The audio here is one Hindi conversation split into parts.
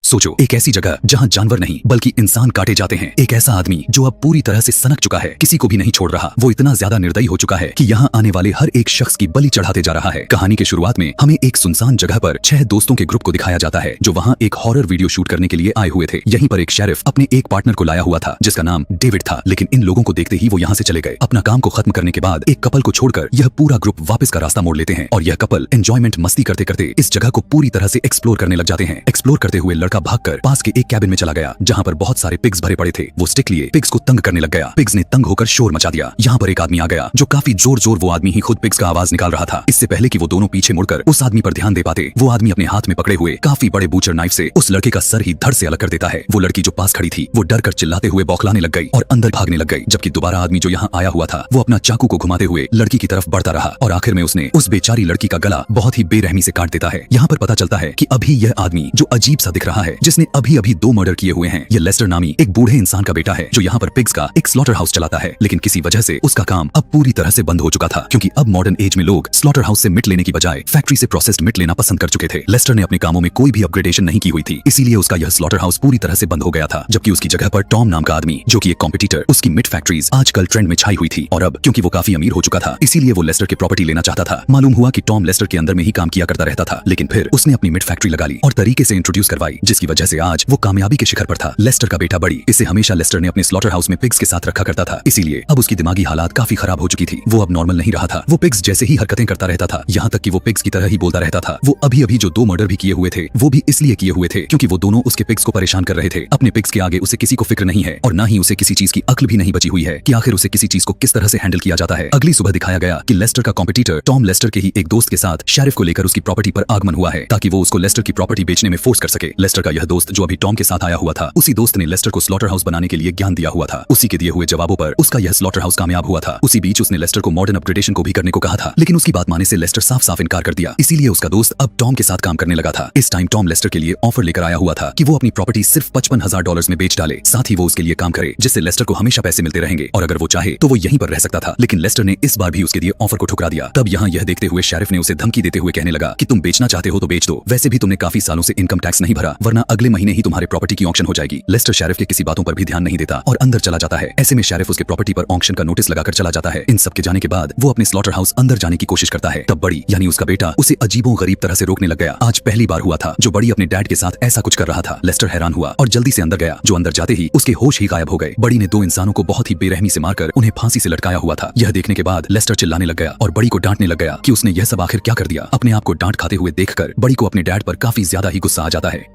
सोचो, एक ऐसी जगह जहाँ जानवर नहीं बल्कि इंसान काटे जाते हैं। एक ऐसा आदमी जो अब पूरी तरह से सनक चुका है, किसी को भी नहीं छोड़ रहा। वो इतना ज्यादा निर्दयी हो चुका है कि यहाँ आने वाले हर एक शख्स की बलि चढ़ाते जा रहा है। कहानी के शुरुआत में हमें एक सुनसान जगह पर 6 दोस्तों के ग्रुप को दिखाया जाता है जो वहाँ एक हॉरर वीडियो शूट करने के लिए आए हुए थे। यहीं पर एक शेरिफ अपने एक पार्टनर को लाया हुआ था जिसका नाम डेविड था, लेकिन इन लोगों को देखते ही वो यहाँ से चले गए। अपना काम को खत्म करने के बाद एक कपल को छोड़कर यह पूरा ग्रुप वापस का रास्ता मोड़ लेते हैं और यह कपल एंजॉयमेंट मस्ती करते करते इस जगह को पूरी तरह से एक्सप्लोर करने लग जाते हैं। एक्सप्लोर करते हुए लड़का भागकर पास के एक कैबिन में चला गया जहाँ पर बहुत सारे पिग्स भरे पड़े थे। वो स्टिक लिए पिग्स को तंग करने लग गया। पिग्स ने तंग होकर शोर मचा दिया। यहाँ पर एक आदमी आ गया जो काफी जोर जोर वो आदमी ही खुद पिग्स का आवाज निकाल रहा था। इससे पहले कि वो दोनों पीछे मुड़कर उस आदमी पर ध्यान दे पाते, वो आदमी अपने हाथ में पकड़े हुए काफी बड़े बूचर नाइफ से उस लड़के का सर ही धड़ से अलग कर देता है। वो लड़की जो पास खड़ी थी वो डर कर चिल्लाते हुए बौखलाने लग गई और अंदर भागने लग गई, जबकि दोबारा आदमी जो यहाँ आया हुआ था वो अपना चाकू को घुमाते हुए लड़की की तरफ बढ़ता रहा और आखिर में उसने उस बेचारी लड़की का गला बहुत ही बेरहमी से काट देता है। यहाँ पर पता चलता है कि अभी यह आदमी जो अजीब सा दिख रहा है, जिसने अभी अभी 2 मर्डर किए हुए हैं, यह लेस्टर नामी एक बूढ़े इंसान का बेटा है जो यहाँ पर पिग्स का एक स्लॉटर हाउस चलाता है। लेकिन किसी वजह से उसका काम अब पूरी तरह से बंद हो चुका था, क्योंकि अब मॉडर्न एज में लोग स्लॉटर हाउस से मीट लेने की बजाय फैक्ट्री से प्रोसेस्ड मीट लेना पसंद कर चुके थे। लेस्टर ने अपने कामों में कोई भी अपग्रेडेशन नहीं की हुई थी, इसीलिए उसका यह स्लॉटर हाउस पूरी तरह से बंद हो गया था। जबकि उसकी जगह पर टॉम नाम का आदमी जो कि एक कॉम्पिटिटर, उसकी मीट फैक्ट्रीज आजकल ट्रेंड में छाई हुई थी और अब क्योंकि वो काफी अमीर हो चुका था इसीलिए वो लेस्टर की प्रॉपर्टी लेना चाहता था। मालूम हुआ कि टॉम लेस्टर के अंदर में ही काम किया करता रहता था, लेकिन फिर उसने अपनी मीट फैक्ट्री लगा ली और तरीके से इंट्रोड्यूस करवाई, जिसकी वजह से आज वो कामयाबी के शिखर पर था। लेस्टर का बेटा बड़ी, इसे हमेशा लेस्टर ने अपने स्लॉटर हाउस में पिग्स के साथ रखा करता था, इसीलिए अब उसकी दिमागी हालात काफी खराब हो चुकी थी। वो अब नॉर्मल नहीं रहा था। वो पिग्स जैसे ही हरकतें करता रहता था, यहाँ तक कि वो पिग्स की तरह ही बोलता रहता था। वो अभी अभी जो 2 मर्डर भी किए हुए थे वो भी इसलिए किए हुए थे क्योंकि वो दोनों उसके पिग्स को परेशान कर रहे थे। अपने पिग्स के आगे उसे किसी को फिक्र नहीं है और ना ही उसे किसी चीज की अक्ल भी नहीं बची हुई है कि आखिर उसे किसी चीज को किस तरह से हैंडल किया जाता है। अगली सुबह दिखाया गया कि लेस्टर का कॉम्पिटिटर टॉम लेस्टर के ही एक दोस्त के साथ शेरिफ को लेकर उसकी प्रॉपर्टी पर आगमन हुआ है ताकि वो उसको लेस्टर की प्रॉपर्टी बेचने में फोर्स कर सके। लेस्टर का यह दोस्त जो अभी टॉम के साथ आया हुआ था, उसी दोस्त ने लेस्टर को स्लॉटर हाउस बनाने के लिए ज्ञान दिया हुआ था। उसी के दिए हुए जवाबों पर उसका यह स्लॉटर हाउस कामयाब हुआ था। उसी बीच उसने लेस्टर को मॉडर्न अपग्रेडेशन को भी करने को कहा था, लेकिन उसकी बात मानने से लेस्टर साफ साफ इनकार कर दिया। इसीलिए उसका दोस्त अब टॉम के साथ काम करने लगा था। इस टाइम टॉम लेस्टर के लिए ऑफर लेकर आया हुआ था कि वो अपनी प्रॉपर्टी सिर्फ $55,000 में बेच डाले, साथ ही वो उसके लिए काम करे जिससे लेस्टर को हमेशा पैसे मिलते रहेंगे और अगर वो चाहे तो वो यहीं पर रह सकता था। लेकिन लेस्टर ने इस बार भी उसके दिए ऑफर को ठुकरा दिया। तब यहाँ यह देखते हुए शेरिफ ने उसे धमकी देते हुए कहने लगा कि तुम बेचना चाहते हो तो बेच दो, वैसे भी तुमने काफी सालों से इनकम टैक्स नहीं भरा, वरना अगले महीने ही तुम्हारे प्रॉपर्टी की ऑक्शन हो जाएगी। लेस्टर शेरिफ के किसी बातों पर भी ध्यान नहीं देता और अंदर चला जाता है। ऐसे में शेरिफ उसके प्रॉपर्टी पर ऑक्शन का नोटिस लगाकर चला जाता है। इन सब के जाने के बाद वो अपने स्लॉटर हाउस अंदर जाने की कोशिश करता है। तब बड़ी यानी उसका बेटा उसे अजीबो गरीब तरह से रोकने लग गया। आज पहली बार हुआ था जो बड़ी अपने डैड के साथ ऐसा कुछ कर रहा था। लेस्टर हैरान हुआ और जल्दी से अंदर गया, जो अंदर जाते ही उसके होश ही गायब हो गए। बड़ी ने 2 इंसानों को बहुत ही बेरहमी से मारकर उन्हें फांसी से लटकाया हुआ था। यह देखने के बाद लेस्टर चिल्लाने लग गया और बड़ी को डांटने लग गया कि उसने यह सब आखिर क्या कर दिया। अपने आप को डांट खाते हुए देखकर बड़ी को अपने डैड पर काफी ज्यादा ही गुस्सा आ जाता है,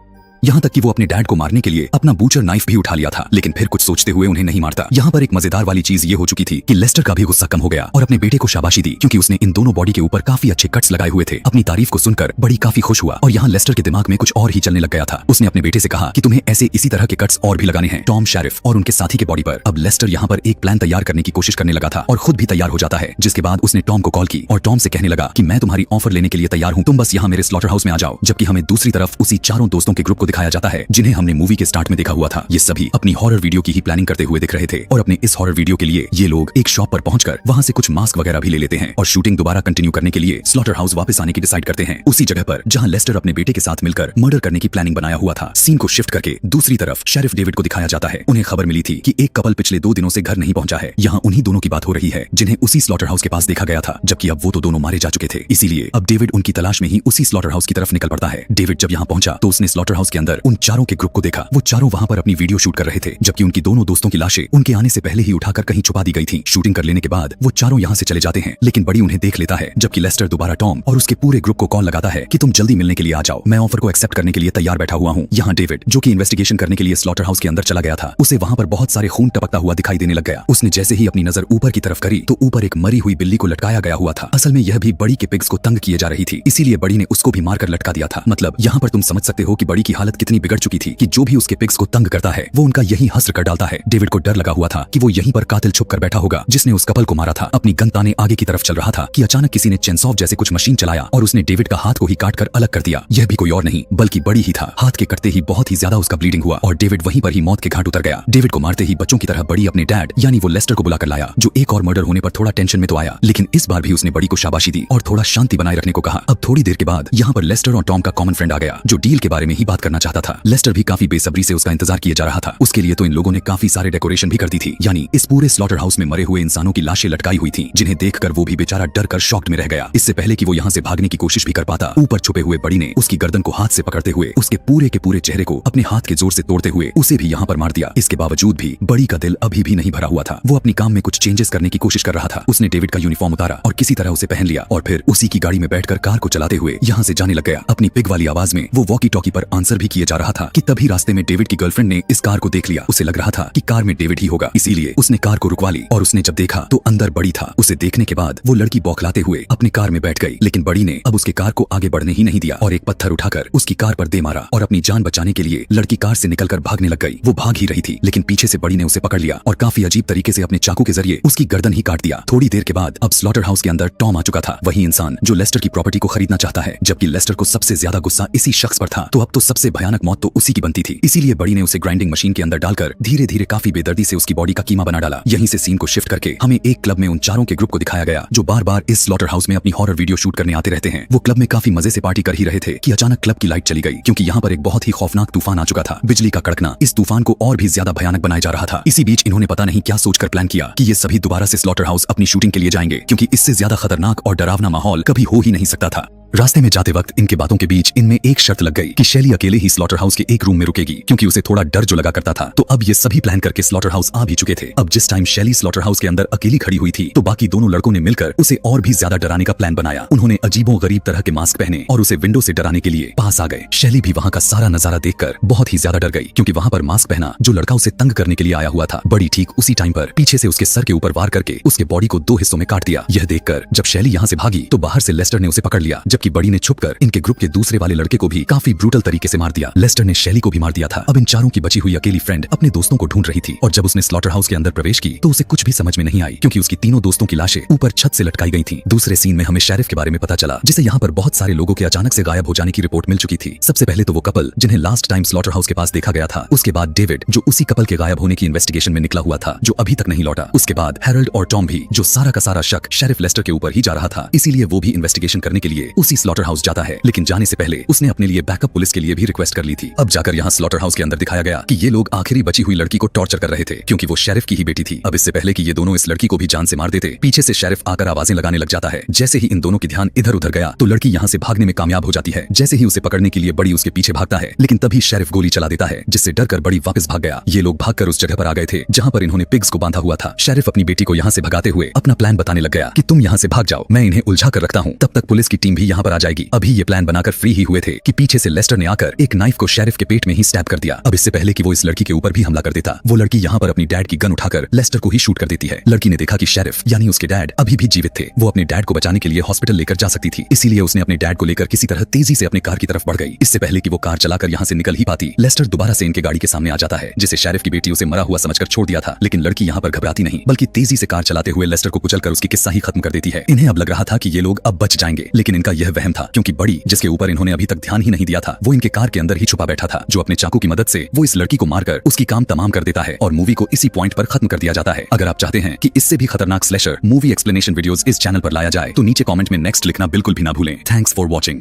यहाँ तक कि वो अपने डैड को मारने के लिए अपना बूचर नाइफ भी उठा लिया था, लेकिन फिर कुछ सोचते हुए उन्हें नहीं मारता। यहाँ पर एक मजेदार वाली चीज ये हो चुकी थी कि लेस्टर का भी गुस्सा कम हो गया और अपने बेटे को शाबाशी दी क्योंकि उसने इन दोनों बॉडी के ऊपर काफी अच्छे कट्स लगाए हुए थे। अपनी तारीफ को सुनकर बड़ी काफी खुश हुआ और यहाँ लेस्टर के दिमाग में कुछ और ही चलने लग गया था। उसने अपने बेटे से कहा कि तुम्हें ऐसे इसी तरह के कट्स और भी लगाने हैं टॉम, शेरिफ और उनके साथी के बॉडी पर। अब लेस्टर यहाँ पर एक प्लान तैयार करने की कोशिश करने लगा था और खुद भी तैयार हो जाता है, जिसके बाद उसने टॉम को कॉल की और टॉम से कहने लगा कि मैं तुम्हारी ऑफर लेने के लिए तैयार हूँ, तुम बस यहाँ मेरे स्लॉटर हाउस में आ जाओ। जबकि हमें दूसरी तरफ उसी 4 दोस्तों के ग्रुप को दिखाया जाता है जिन्हें हमने मूवी के स्टार्ट में देखा हुआ था। ये सभी अपनी हॉरर वीडियो की ही प्लानिंग करते हुए दिख रहे थे और अपने इस हॉरर वीडियो के लिए ये लोग एक शॉप पर पहुंचकर वहां से कुछ मास्क वगैरह भी ले लेते हैं और शूटिंग दोबारा कंटिन्यू करने के लिए स्लॉटर हाउस वापस आने की डिसाइड करते हैं, उसी जगह पर जहां लेस्टर अपने बेटे के साथ मिलकर मर्डर करने की प्लानिंग बनाया हुआ था। सीन को शिफ्ट करके दूसरी तरफ शेरिफ डेविड को दिखाया जाता है। उन्हें खबर मिली थी कि एक कपल पिछले 2 दिनों से घर नहीं पहुंचा है। यहाँ उन्हीं दोनों की बात हो रही है जिन्हें उसी स्लॉटर हाउस के पास देखा गया था, जबकि अब वो तो दोनों मारे जा चुके थे। इसीलिए अब डेविड उनकी तलाश में ही उसी स्लॉटर हाउस की तरफ निकल पड़ता है। डेविड जब यहाँ पहुंचा तो उसने स्लॉटर हाउस के अंदर उन 4 के ग्रुप को देखा। वो चारों वहां पर अपनी वीडियो शूट कर रहे थे, जबकि उनकी दोनों दोस्तों की लाशें उनके आने से पहले ही उठाकर कहीं छुपा दी गई थी। शूटिंग कर लेने के बाद वो चारों यहाँ से चले जाते हैं, लेकिन बड़ी उन्हें देख लेता है। जबकि लेस्टर दोबारा टॉम और उसके पूरे ग्रुप को कॉल लगाता है कि तुम जल्दी मिलने के लिए आ जाओ, मैं ऑफर को एक्सेप्ट करने के लिए तैयार बैठा हुआ हूँ। यहाँ डेविड जो कि इन्वेस्टिगेशन करने के लिए स्लॉटर हाउस के अंदर चला गया था, उसे वहां पर बहुत सारे खून टपकता हुआ दिखाई देने लग गया। उसने जैसे ही अपनी नजर ऊपर की तरफ करी तो ऊपर एक मरी हुई बिल्ली को लटकाया गया हुआ था। असल में यह भी बड़ी के पिग्स को तंग किए जा रही थी, इसीलिए बड़ी ने उसको भी मारकर लटका दिया था। मतलब यहाँ पर तुम समझ सकते हो कि बड़ी की हालत कितनी बिगड़ चुकी थी कि जो भी उसके पिग्स को तंग करता है वो उनका यही हस्र कर डालता है। डेविड को डर लगा हुआ था कि वो यहीं पर कातिल छुप कर बैठा होगा जिसने उस कपल को मारा था। अपनी गन ताने आगे की तरफ चल रहा था कि अचानक किसी ने चेनसॉव जैसे कुछ मशीन चलाया और उसने डेविड का हाथ को ही काट कर अलग कर दिया। यह भी कोई और नहीं बल्कि बड़ी ही था। हाथ के कटते ही बहुत ही ज्यादा उसका ब्लीडिंग हुआ और डेविड वहीं पर ही मौत के घाट उतर गया। डेविड को मारते ही बच्चों की तरह बड़ी अपने डैड यानी वो लेस्टर को बुलाकर लाया, जो एक और मर्डर होने पर थोड़ा टेंशन में तो आया, लेकिन इस बार भी उसने बड़ी को शाबाशी दी और थोड़ा शांति बनाए रखने को कहा। अब थोड़ी देर के बाद यहाँ पर लेस्टर और टॉम का कॉमन फ्रेंड आ गया जो डील के बारे में ही बात करना चाहता था। लेस्टर भी काफी बेसब्री से उसका इंतजार किया जा रहा था। उसके लिए तो इन लोगों ने काफी सारे डेकोरेशन भी कर दी थी। यानी इस पूरे स्लॉटर हाउस में मरे हुए इंसानों की लाशें लटकाई हुई थी, जिन्हें देखकर वो भी बेचारा डर कर शॉक्ड में रह गया। इससे पहले कि वो यहाँ से भागने की कोशिश भी कर पाता, ऊपर छुपे हुए बड़ी ने उसकी गर्दन को हाथ से पकड़ते हुए उसके पूरे के पूरे चेहरे को अपने हाथ के जोर से तोड़ते हुए उसे भी यहाँ पर मार दिया। इसके बावजूद भी बड़ी का दिल अभी भी नहीं भरा हुआ था। वो अपनी काम में कुछ चेंजेस करने की कोशिश कर रहा था। उसने डेविड का यूनिफॉर्म उतारा और किसी तरह उसे पहन लिया और फिर उसी की गाड़ी में बैठकर कार को चलाते हुए यहाँ से जाने लग गया। अपनी पिग वाली आवाज में वो वॉकी टॉकी पर आंसर भी किए जा रहा था कि तभी रास्ते में डेविड की गर्लफ्रेंड ने इस कार को देख लिया। उसे लग रहा था कि कार में डेविड ही होगा, इसीलिए उसने कार को रुकवा ली और उसने जब देखा तो अंदर बड़ी था। उसे देखने के बाद वो लड़की बौखलाते हुए अपनी कार में बैठ गई, लेकिन बड़ी ने अब उसके कार को आगे बढ़ने ही नहीं दिया और एक पत्थर उठाकर उसकी कार पर दे मारा और अपनी जान बचाने के लिए लड़की कार से निकलकर भागने लग गई। वो भाग ही रही थी, लेकिन पीछे से बड़ी ने उसे पकड़ लिया और काफी अजीब तरीके से अपने चाकू के जरिए उसकी गर्दन ही काट दिया। थोड़ी देर के बाद अब स्लॉटर हाउस के अंदर टॉम आ चुका था, वही इंसान जो लेस्टर की प्रॉपर्टी को खरीदना चाहता है। जबकि लेस्टर को सबसे ज्यादा गुस्सा इसी शख्स पर था, तो अब तो सबसे भयानक मौत तो उसी की बनती थी। इसीलिए बड़ी ने उसे ग्राइंडिंग मशीन के अंदर डालकर धीरे धीरे काफी बेदर्दी से उसकी बॉडी का कीमा बना डाला। यहीं से सीन को शिफ्ट करके हमें एक क्लब में उन चारों के ग्रुप को दिखाया गया जो बार बार इस स्लॉटर हाउस में अपनी हॉरर वीडियो शूट करने आते रहते हैं। वो क्लब में काफी मजे से पार्टी कर ही रहे थे कि अचानक क्लब की लाइट चली गई, क्योंकि यहाँ पर एक बहुत ही खौफनाक तूफान आ चुका था। बिजली का कड़कना इस तूफान को और भी ज्यादा भयानक बनाया जा रहा था। इसी बीच इन्होंने पता नहीं क्या सोचकर प्लान किया कि ये सभी दोबारा से स्लॉटर हाउस अपनी शूटिंग के लिए जाएंगे, क्योंकि इससे ज्यादा खतरनाक और डरावना माहौल कभी हो ही नहीं सकता था। रास्ते में जाते वक्त इनके बातों के बीच इनमें एक शर्त लग गई कि शैली अकेले ही स्लॉटर हाउस के एक रूम में रुकेगी, क्योंकि उसे थोड़ा डर जो लगा करता था। तो अब ये सभी प्लान करके स्लॉटर हाउस आ भी चुके थे। अब जिस टाइम शैली स्लॉटर हाउस के अंदर अकेली खड़ी हुई थी, तो बाकी दोनों लड़कों ने मिलकर उसे और भी ज्यादा डराने का प्लान बनाया। उन्होंने अजीबो गरीब तरह के मास्क पहने और उसे विंडो से डराने के लिए पास आ गए। शैली भी वहाँ का सारा नजारा देखकर बहुत ही ज्यादा डर गई, क्योंकि वहाँ पर मास्क पहना जो लड़का उसे तंग करने के लिए आया हुआ था, बड़ी ठीक उसी टाइम पर पीछे से उसके सर के ऊपर वार करके उसके बॉडी को 2 हिस्सों में काट दिया। यह देखकर जब शैली यहाँ से भागी तो बाहर से लेस्टर ने उसे पकड़ लिया, जबकि बड़ी ने छुपकर इनके ग्रुप के दूसरे वाले लड़के को भी काफी ब्रूटल तरीके से मार दिया। लेस्टर ने शैली को भी मार दिया था। अब इन चारों की बची हुई अकेली फ्रेंड अपने दोस्तों को ढूंढ रही थी, और जब उसने स्लॉटर हाउस के अंदर प्रवेश की तो उसे कुछ भी समझ में नहीं आई, क्योंकि उसकी तीनों दोस्तों की लाशें ऊपर छत से लटकाई गई थी। दूसरे सीन में हमें शेरिफ के बारे में पता चला, जिसे यहाँ पर बहुत सारे लोगों के अचानक से गायब हो जाने की रिपोर्ट मिल चुकी थी। सबसे पहले तो वो कपल जिन्हें लास्ट टाइम स्लॉटर हाउस के पास देखा गया था, उसके बाद डेविड जो उसी कपल के गायब होने की इन्वेस्टिगेशन में निकला हुआ था, जो अभी तक नहीं लौटा, उसके बाद हैरोल्ड और टॉम भी, जो सारा का सारा शक शेरिफ लेस्टर के ऊपर ही जा रहा था, इसीलिए वो भी इन्वेस्टिगेशन करने के लिए उसी स्लॉटर हाउस जाता है। लेकिन जाने से पहले उसने अपने लिए बैकअप पुलिस के लिए भी रिक्वेस्ट कर ली थी। अब जाकर यहाँ स्लॉटर हाउस के अंदर दिखाया गया कि ये लोग आखिरी बची हुई लड़की को टॉर्चर कर रहे थे, क्योंकि वो शेरिफ की ही बेटी थी। अब इससे पहले कि ये दोनों इस लड़की को भी जान से मार देते, पीछे से शेरिफ आकर आवाजें लगाने लग जाता है। जैसे ही इन दोनों की ध्यान इधर उधर गया तो लड़की यहाँ से भागने में कामयाब हो जाती है। जैसे ही उसे पकड़ने के लिए बड़ी उसके पीछे भागता है, लेकिन तभी शेरिफ गोली चला देता है, जिससे डरकर बड़ी वापस भाग गया। ये लोग भागकर उस जगह पर आ गए थे जहाँ पर इन्होंने पिग्स को बांधा हुआ था। शेरिफ अपनी बेटी को यहाँ से भगाते हुए अपना प्लान बताने लग गया कि तुम यहाँ से भाग जाओ, मैं इन्हें उलझा कर रखता हूँ, तब तक पुलिस की टीम भी यहाँ पर आ जाएगी। अभी ये प्लान बनाकर फ्री ही हुए थे कि पीछे से लेस्टर ने आकर एक नाइफ को शेरिफ के पेट में ही स्टैब कर दिया। अब इससे पहले कि वो इस लड़की के ऊपर भी हमला कर देता, वो लड़की यहाँ पर अपनी डैड की गन उठाकर लेस्टर को ही शूट कर देती है। लड़की ने देखा कि शेरिफ यानी उसके डैड अभी भी जीवित थे। वो अपने डैड को बचाने के लिए हॉस्पिटल लेकर जा सकती थी, इसीलिए उसने अपने डैड को लेकर किसी तरह तेजी से अपनी कार की तरफ बढ़ गई। इससे पहले कि वो कार चलाकर यहाँ से निकल ही पाती, लेस्टर दोबारा से इनके गाड़ी के सामने आ जाता है, जिसे शेरिफ की बेटी उसे मरा हुआ समझकर छोड़ दिया था। लेकिन लड़की यहाँ पर घबराती नहीं, बल्कि तेजी से कार चलाते हुए लेस्टर को कुचलकर उसकी किस्सा ही खत्म कर देती है। इन्हें अब लग रहा था कि ये लोग अब बच जाएंगे, लेकिन इनका यह वहम था, क्योंकि बड़ी, जिसके ऊपर इन्होंने अभी तक ध्यान ही नहीं दिया था, वो इनके कार के अंदर ही छुपा बैठा था, जो अपने चाकू की मदद से वो इस लड़की को मारकर उसकी काम तमाम कर देता है और मूवी को इसी पॉइंट पर खत्म कर दिया जाता है। अगर आप चाहते हैं कि इससे भी खतरनाक स्लैशर मूवी एक्सप्लेनेशन वीडियोस इस चैनल पर लाया जाए, तो नीचे कमेंट में नेक्स्ट लिखना बिल्कुल भी ना भूलें। Thanks for watching.